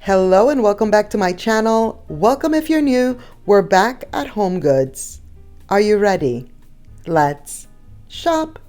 Hello and welcome back to my channel. Welcome if you're new. We're back at Homegoods. Are you ready? Let's shop.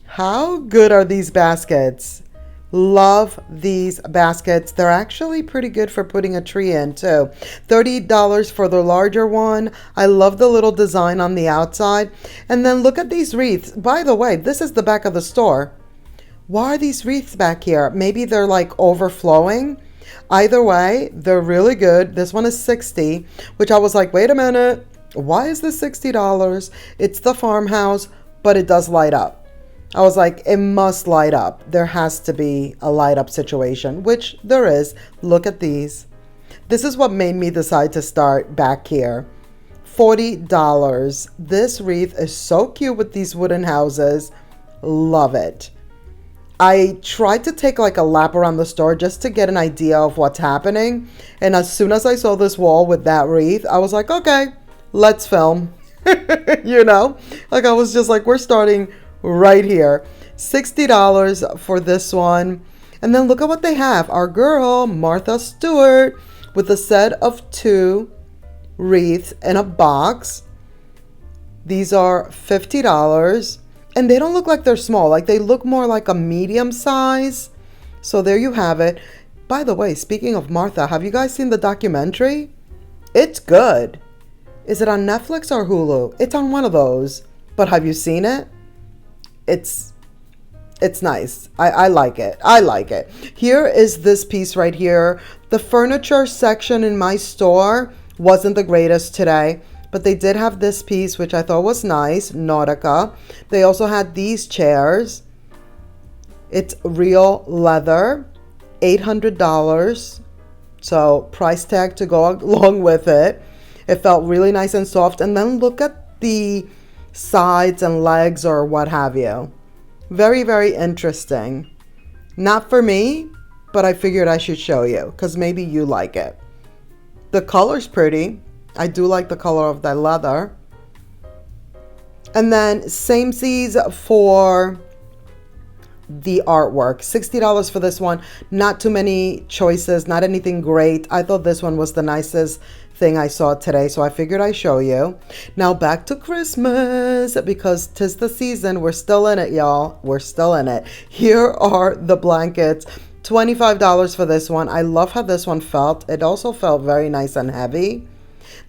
How good are these baskets? Love these baskets. They're actually pretty good for putting a tree in too. $30 for the larger one. I love the little design on the outside. And then look at these wreaths. By the way, this is the back of the store. Why are these wreaths back here? Maybe they're like overflowing. Either way, they're really good. This one is $60, which I was like, wait a minute. Why is this $60? It's the farmhouse, but it does light up. I was like, it must light up. There has to be a light up situation, which there is. Look at these. This is what made me decide to start back here. $40. This wreath is so cute with these wooden houses. Love it. I tried to take like a lap around the store just to get an idea of what's happening. And as soon as I saw this wall with that wreath, I was like, okay, let's film. Like I was just like, we're starting right here. $60 for this one. And then look at what they have. Our girl Martha Stewart with a set of 2 wreaths in a box. These are $50, and they don't look like they're small. Like they look more like a medium size. So there you have it. By the way, speaking of Martha, have you guys seen the documentary? It's good. Is it on Netflix or Hulu? It's on one of those. But have you seen it? It's nice. I like it. I like it. Here is this piece right here. The furniture section in my store wasn't the greatest today, but they did have this piece, which I thought was nice. Nautica. They also had these chairs. It's real leather. $800. So price tag to go along with it. It felt really nice and soft. And then look at the sides and legs or what have you. Very, very interesting. Not for me, but I figured I should show you because maybe you like it. The color's pretty. I do like the color of that leather. And then samesies for the artwork. $60 for this one. Not too many choices, not anything great. I thought this one was the nicest thing I saw today, so I figured I'd show you. Now back to Christmas, because 'tis the season. We're still in it, y'all. We're still in it. Here are the blankets. $25 for this one. I love how this one felt. It also felt very nice and heavy.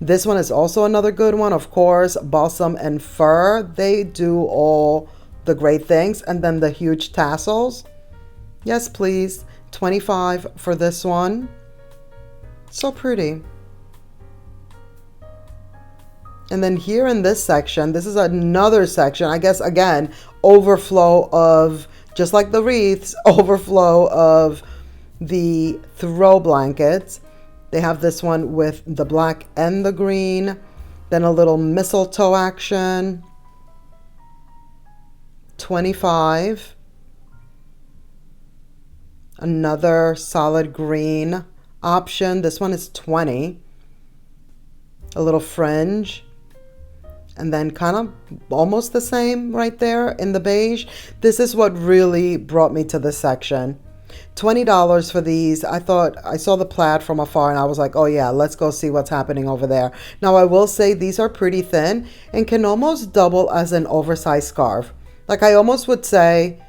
This one is also another good one, of course. Balsam and fur. They do all the great things. And then the huge tassels. Yes, please. $25 for this one. So pretty. And then here in this section, this is another section, I guess, again, overflow of, just like the wreaths, overflow of the throw blankets. They have this one with the black and the green, then a little mistletoe action. $25. Another solid green option. This one is $20. A little fringe. And then kind of almost the same right there in the beige. This is what really brought me to this section. $20 for these. I thought I saw the plaid from afar and I was like, oh yeah, let's go see what's happening over there. Now I will say these are pretty thin and can almost double as an oversized scarf. Like I almost would say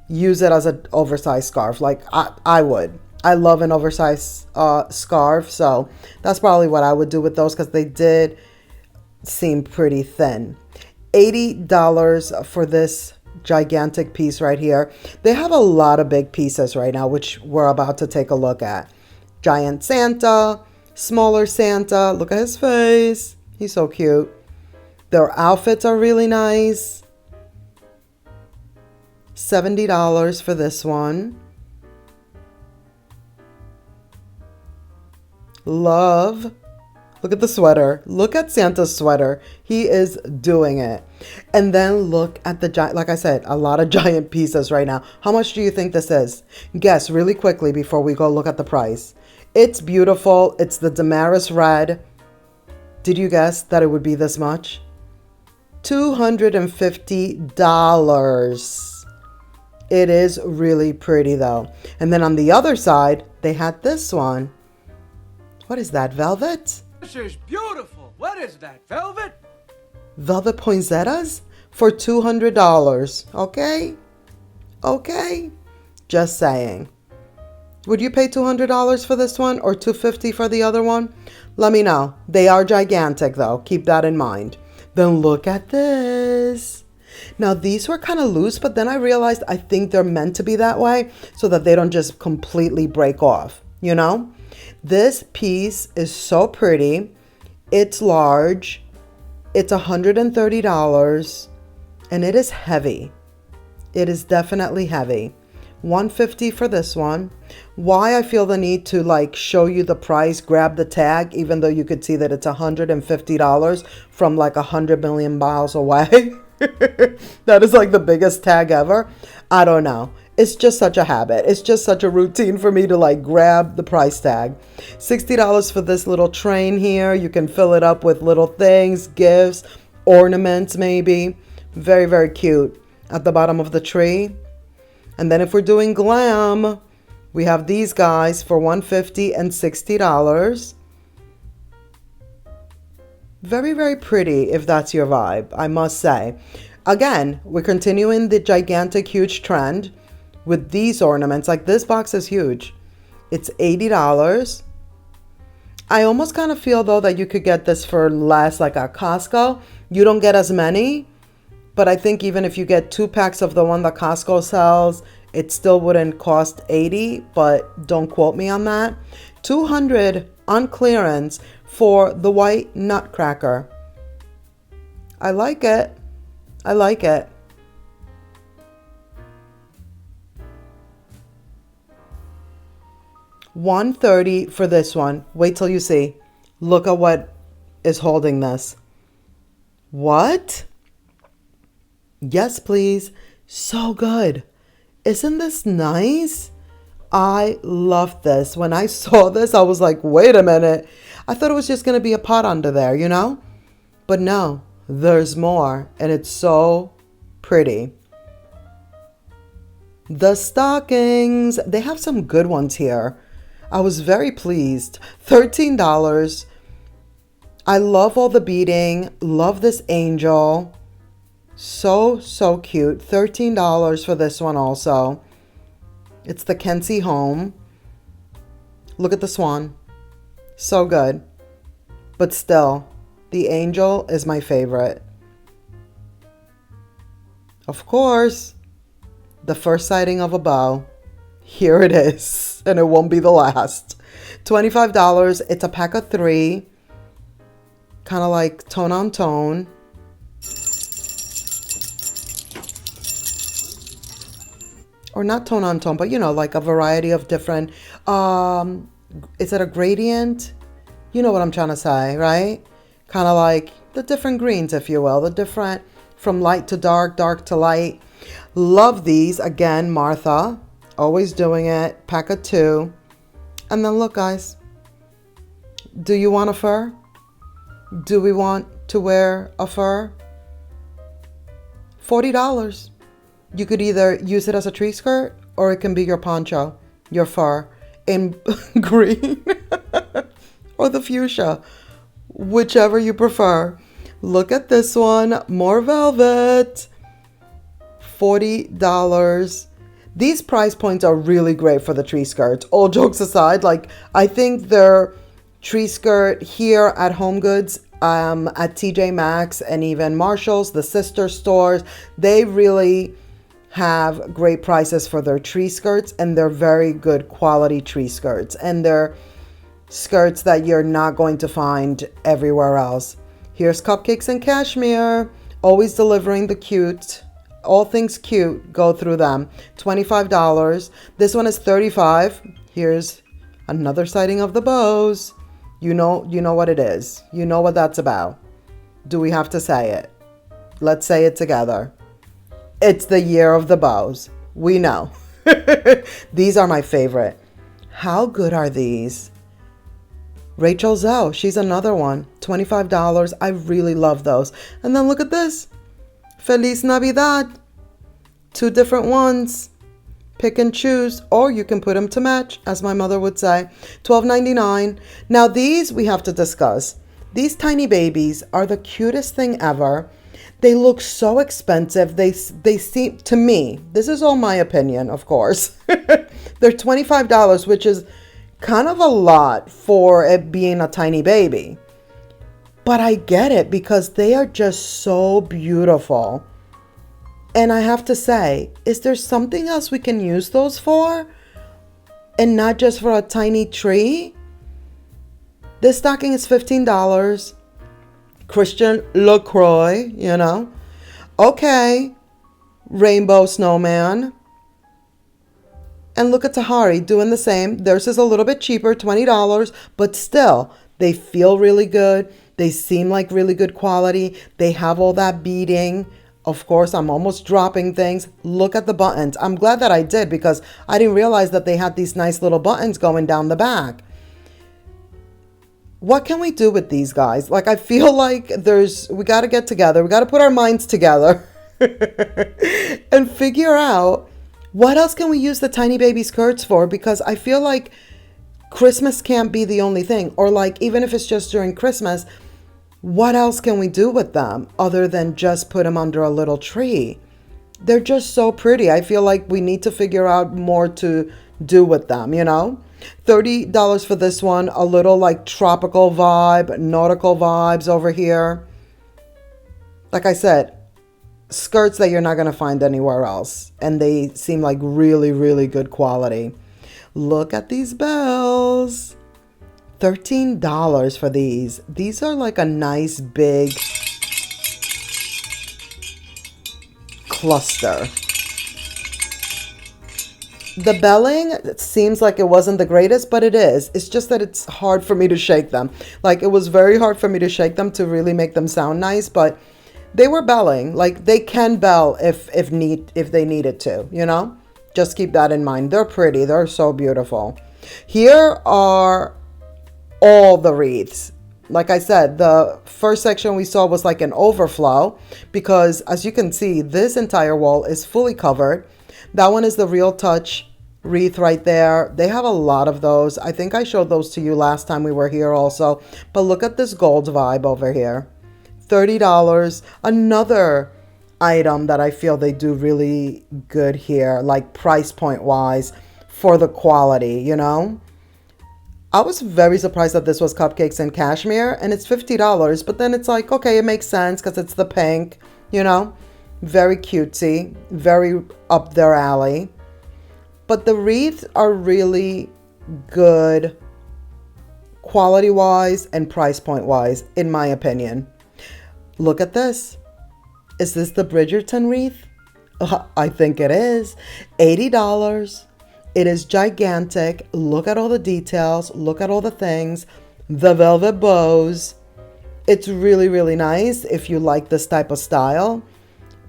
use it as an oversized scarf. Like I would. I love an oversized scarf. So that's probably what I would do with those because they did seem pretty thin. $80 for this gigantic piece right here. They have a lot of big pieces right now, which we're about to take a look at. Giant Santa, smaller Santa. Look at his face. He's so cute. Their outfits are really nice. $70 for this one. Love. Look at the sweater. Look at Santa's sweater. He is doing it. And then look at the giant, like I said, a lot of giant pieces right now. How much do you think this is? Guess really quickly before we go look at the price. It's beautiful. It's the Damaris red. Did you guess that it would be this much? $250. It is really pretty though. And then on the other side, they had this one. What is that, velvet? This is beautiful. What is that, velvet? Velvet poinsettias for $200. Okay? Okay? Just saying. Would you pay $200 for this one or $250 for the other one? Let me know. They are gigantic though. Keep that in mind. Then look at this. Now these were kind of loose, but then I realized I think they're meant to be that way so that they don't just completely break off, you know? This piece is so pretty. It's large. It's $130 and it is heavy. It is definitely heavy. $150 for this one. Why I feel the need to like show you the price, grab the tag, even though you could see that it's $150 from like 100 million miles away. That is like the biggest tag ever. I don't know. It's just such a habit. It's just such a routine for me to like grab the price tag. $60 for this little train here. You can fill it up with little things, gifts, ornaments maybe. Very, very cute at the bottom of the tree. And then if we're doing glam, we have these guys for $150 and $60. Very, very pretty if that's your vibe, I must say. Again, we're continuing the gigantic, huge trend with these ornaments. Like this box is huge. It's $80. I almost kind of feel though that you could get this for less, like at Costco. You don't get as many, but I think even if you get 2 packs of the one that Costco sells, it still wouldn't cost $80, but don't quote me on that. $200 on clearance for the white Nutcracker. I like it. I like it. $130 for this one. Wait till you see. Look at what is holding this. What? Yes, please. So good. Isn't this nice? I love this. When I saw this, I was like, wait a minute. I thought it was just going to be a pot under there, you know? But no, there's more. And it's so pretty. The stockings. They have some good ones here. I was very pleased. $13. I love all the beading. Love this angel. So, so cute. $13 for this one also. It's the Kenzie home. Look at the swan. So good. But still, the angel is my favorite. Of course, the first sighting of a bow. Here it is. And it won't be the last. $25. It's a pack of 3. Kind of like tone on tone. Or not tone on tone, but you know, like a variety of different, is it a gradient? You know what I'm trying to say, right? Kind of like the different greens, if you will, the different from light to dark, dark to light. Love these. Again, Martha, always doing it. Pack of 2. And then look, guys, do you want a fur? Do we want to wear a fur? $40. You could either use it as a tree skirt or it can be your poncho, your fur in green or the fuchsia, whichever you prefer. Look at this one, more velvet, $40. These price points are really great for the tree skirts. All jokes aside, like I think their tree skirt here at Homegoods, at TJ Maxx and even Marshall's, the sister stores, they really have great prices for their tree skirts, and they're very good quality tree skirts, and they're skirts that you're not going to find everywhere else. Here's cupcakes and cashmere, always delivering the cute. All things cute go through them. $25. This one is $35. Here's another sighting of the bows. You know what it is. You know what that's about. Do we have to say it? Let's say it together. It's the year of the bows. We know. These are my favorite. How good are these? Rachel Zoe, she's another one. $25. I really love those. And then look at this. Feliz Navidad. 2 different ones. Pick and choose, or you can put them to match, as my mother would say. $12.99. Now these we have to discuss. These tiny babies are the cutest thing ever. They look so expensive. They seem, to me, this is all my opinion, of course. They're $25, which is kind of a lot for it being a tiny baby. But I get it because they are just so beautiful. And I have to say, is there something else we can use those for? And not just for a tiny tree? This stocking is $15. Christian LaCroix, you know. Okay. Rainbow snowman. And look at Tahari doing the same. Theirs is a little bit cheaper, $20. But still, they feel really good. They seem like really good quality. They have all that beading. Of course, I'm almost dropping things. Look at the buttons. I'm glad that I did because I didn't realize that they had these nice little buttons going down the back. What can we do with these guys? Like, I feel like we got to get together. We got to put our minds together and figure out what else can we use the tiny baby skirts for? Because I feel like Christmas can't be the only thing. Or like, even if it's just during Christmas, what else can we do with them other than just put them under a little tree? They're just so pretty. I feel like we need to figure out more to do with them, you know? $30 for this one. A little like tropical vibe, nautical vibes over here. Like I said, skirts that you're not going to find anywhere else. And they seem like really, really good quality. Look at these bells. $13 for these. These are like a nice big cluster. The belling, it seems like it wasn't the greatest, but it is. It's just that it's hard for me to shake them. Like, it was very hard for me to shake them to really make them sound nice, but they were belling. Like, they can bell if they needed to, you know? Just keep that in mind. They're pretty. They're so beautiful. Here are all the wreaths. Like I said, the first section we saw was like an overflow because, as you can see, this entire wall is fully covered. That one is the Real Touch wreath right there. They have a lot of those. I think I showed those to you last time we were here also. But look at this gold vibe over here. $30. Another item that I feel they do really good here, like price point wise, for the quality, you know? I was very surprised that this was cupcakes and cashmere, and it's $50, but then it's like, okay, it makes sense because it's the pink, you know? Very cutesy, very up their alley. But the wreaths are really good quality-wise and price point-wise, in my opinion. Look at this. Is this the Bridgerton wreath? I think it is. $80. It is gigantic. Look at all the details. Look at all the things. The velvet bows. It's really, really nice if you like this type of style.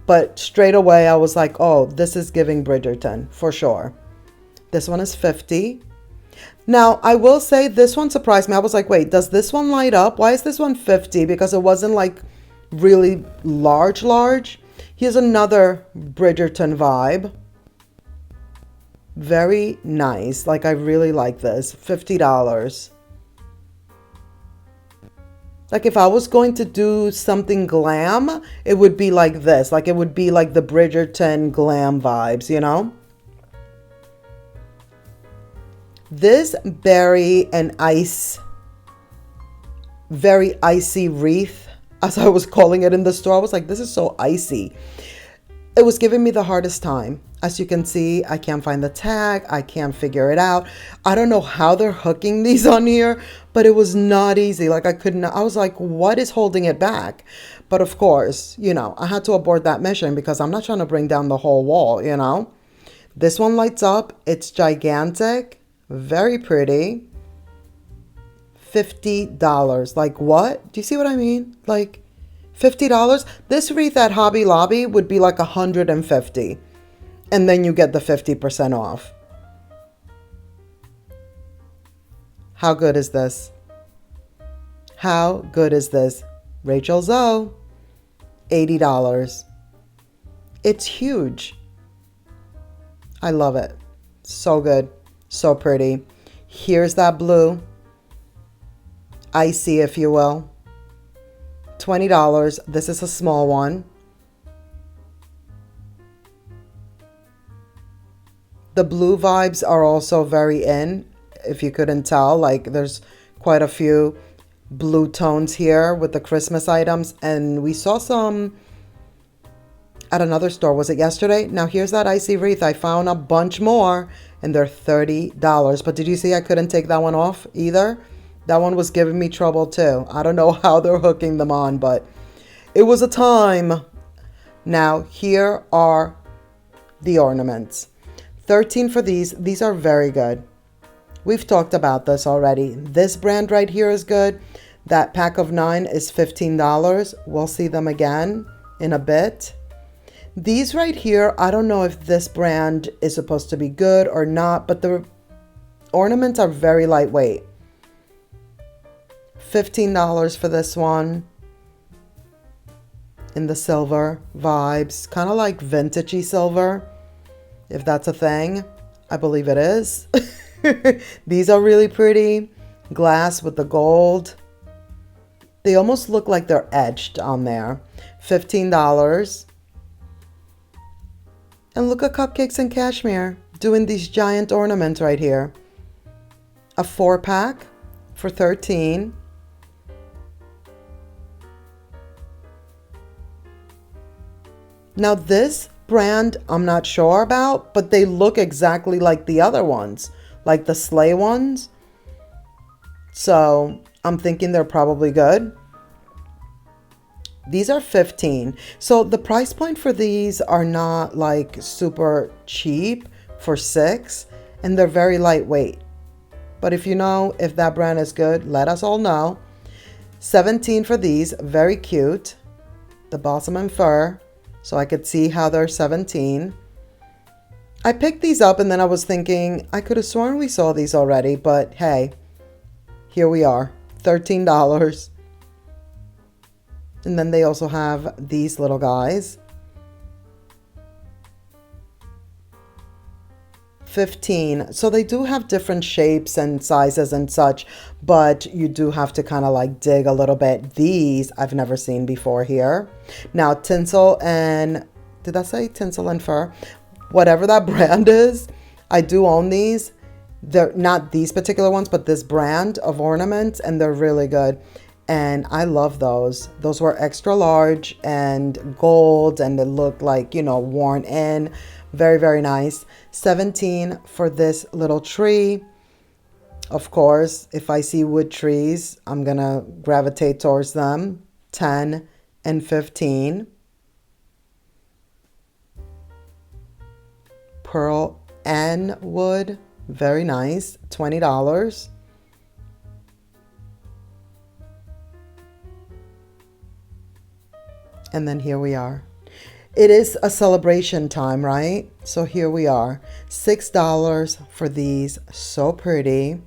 But straight away, I was like, oh, this is giving Bridgerton for sure. This one is $50. Now, I will say this one surprised me. I was like, wait, does this one light up? Why is this one $50? Because it wasn't like really large. Here's another Bridgerton vibe. Very nice. Like, I really like this. $50. Like, if I was going to do something glam, it would be like this. Like, it would be like the Bridgerton glam vibes, you know? This berry and ice, very icy wreath, as I was calling it in the store, I was like, this is so icy. It was giving me the hardest time. As you can see, I can't find the tag. I can't figure it out. I don't know how they're hooking these on here, but it was not easy. Like, I couldn't, I was like, what is holding it back? But of course, you know, I had to abort that mission because I'm not trying to bring down the whole wall, you know? This one lights up. It's gigantic. Very pretty. $50. Like, what? Do you see what I mean? Like, $50. This wreath at Hobby Lobby would be like $150. And then you get the 50% off. How good is this? How good is this? Rachel Zoe, $80. It's huge. I love it. So good. So pretty. Here's that blue. Icy, if you will. $20. This is a small one. The blue vibes are also very in, if you couldn't tell. Like, there's quite a few blue tones here with the Christmas items. And we saw some at another store. Was it yesterday? Now, here's that icy wreath. I found a bunch more, and they're $30. But did you see I couldn't take that one off either? That one was giving me trouble too. I don't know how they're hooking them on, but it was a time. Now, here are the ornaments. 13 for these. These are very good. We've talked about this already. This brand right here is good. That pack of 9 is $15. We'll see them again in a bit. These right here, I don't know if this brand is supposed to be good or not, but the ornaments are very lightweight. $15 for this one. In the silver vibes. Kind of like vintagey silver, if that's a thing. I believe it is. These are really pretty. Glass with the gold. They almost look like they're etched on there. $15. And look at Cupcakes and Cashmere doing these giant ornaments right here. A 4-pack for $13. Now this brand I'm not sure about, but they look exactly like the other ones, like the sleigh ones. So I'm thinking they're probably good. These are $15. So the price point for these are not like super cheap for 6, and they're very lightweight. But if you know if that brand is good, let us all know. $17 for these, very cute. The balsam and fir, so I could see how they're $17. I picked these up and then I was thinking, I could have sworn we saw these already, but hey, here we are, $13. And then they also have these little guys. $15. So they do have different shapes and sizes and such, but you do have to kind of like dig a little bit. These I've never seen before here. Now tinsel and, did I say tinsel and fur? Whatever that brand is, I do own these. They're not these particular ones, but this brand of ornaments, and they're really good. And I love those. Those were extra large and gold, and they look like, you know, worn in. Very, very nice. $17 for this little tree. Of course, if I see wood trees, I'm going to gravitate towards them. $10 and $15. Pearl and wood. Very nice. $20. And then here we are. It is a celebration time, right? So here we are. $6 for these. So pretty.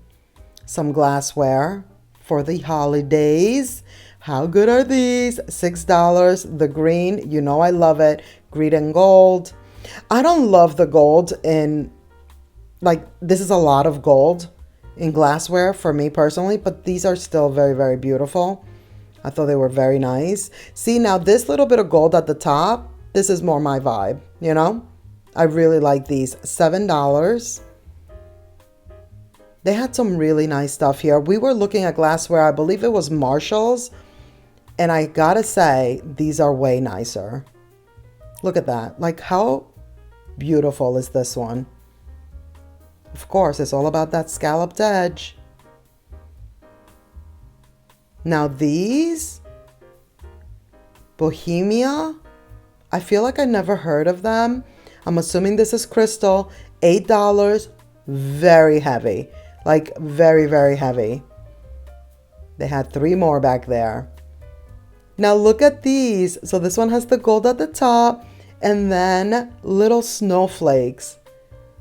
Some glassware for the holidays. How good are these? $6. The green, you know I love it. Green and gold. I don't love the gold in, like, this is a lot of gold in glassware for me personally, but these are still very, very beautiful. I thought they were very nice. See, now this little bit of gold at the top, this is more my vibe, you know? I really like these. $7. They had some really nice stuff here. We were looking at glassware, I believe it was Marshall's, and I gotta say, these are way nicer. Look at that. Like, how beautiful is this one? Of course, it's all about that scalloped edge. Now these, Bohemia, I feel like I never heard of them. I'm assuming this is crystal. $8, very heavy, like very, very heavy. They had 3 more back there. Now look at these. So this one has the gold at the top and then little snowflakes.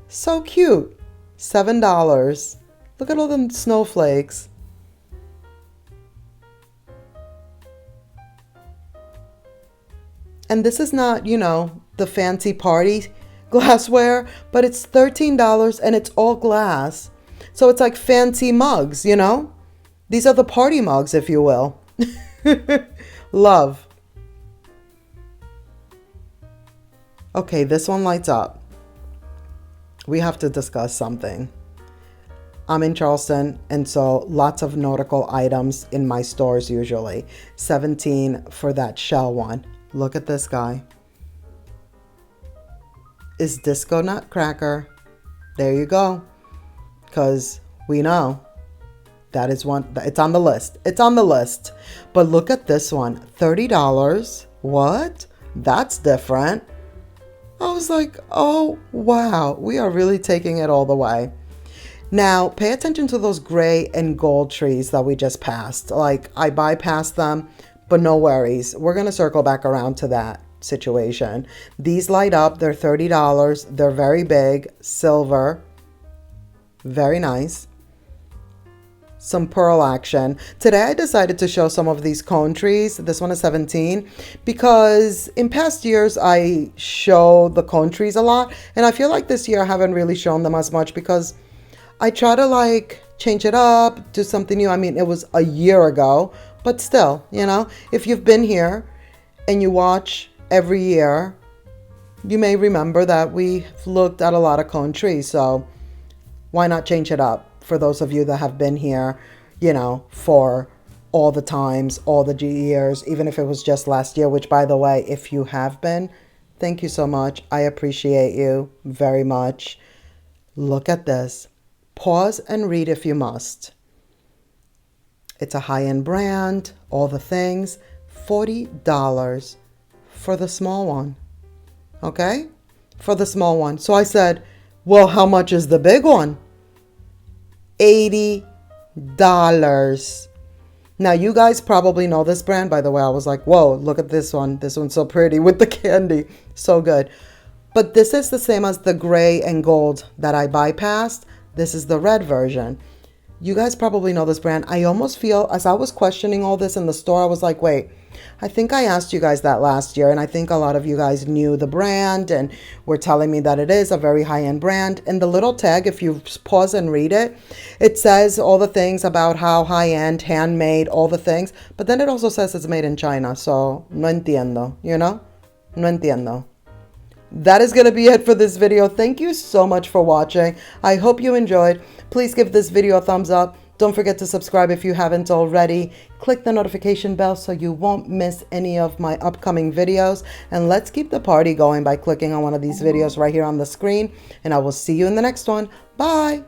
So cute. $7. Look at all them snowflakes. And this is not, you know, the fancy party glassware, but it's $13 and it's all glass. So it's like fancy mugs, you know? These are the party mugs, if you will. Love. Okay, this one lights up. We have to discuss something. I'm in Charleston, and so lots of nautical items in my stores usually. $17 for that shell one. Look at this guy. Is Disco Nutcracker. There you go. Because we know that is one. It's on the list. It's on the list. But look at this one. $30. What? That's different. I was like, oh, wow. We are really taking it all the way. Now, pay attention to those gray and gold trees that we just passed. Like, I bypassed them, but no worries. We're going to circle back around to that situation. These light up. They're $30. They're very big. Silver. Very nice. Some pearl action. Today, I decided to show some of these cone trees. This one is $17 because in past years, I show the cone trees a lot. And I feel like this year I haven't really shown them as much because I try to like change it up, do something new. I mean, it was a year ago, but still, you know, if you've been here and you watch every year, you may remember that we've looked at a lot of cone trees. So why not change it up for those of you that have been here, you know, for all the times, all the years, even if it was just last year, which by the way, if you have been, thank you so much. I appreciate you very much. Look at this. Pause and read if you must. It's a high-end brand, all the things. $40 for the small one. Okay? For the small one. So I said, well, how much is the big one? $80. Now, you guys probably know this brand. By the way, I was like, whoa, look at this one. This one's so pretty with the candy. So good. But this is the same as the gray and gold that I bypassed. This is the red version. You guys probably know this brand. I almost feel, as I was questioning all this in the store, I was like, wait, I think I asked you guys that last year, and I think a lot of you guys knew the brand and were telling me that it is a very high-end brand. And the little tag, if you pause and read it, it says all the things about how high-end, handmade, all the things. But then it also says it's made in China. So, no entiendo, you know? No entiendo. That is going to be it for this video. Thank you so much for watching. I hope you enjoyed. Please give this video a thumbs up. Don't forget to subscribe if you haven't already. Click the notification bell so you won't miss any of my upcoming videos. And let's keep the party going by clicking on one of these videos right here on the screen. And I will see you in the next one. Bye.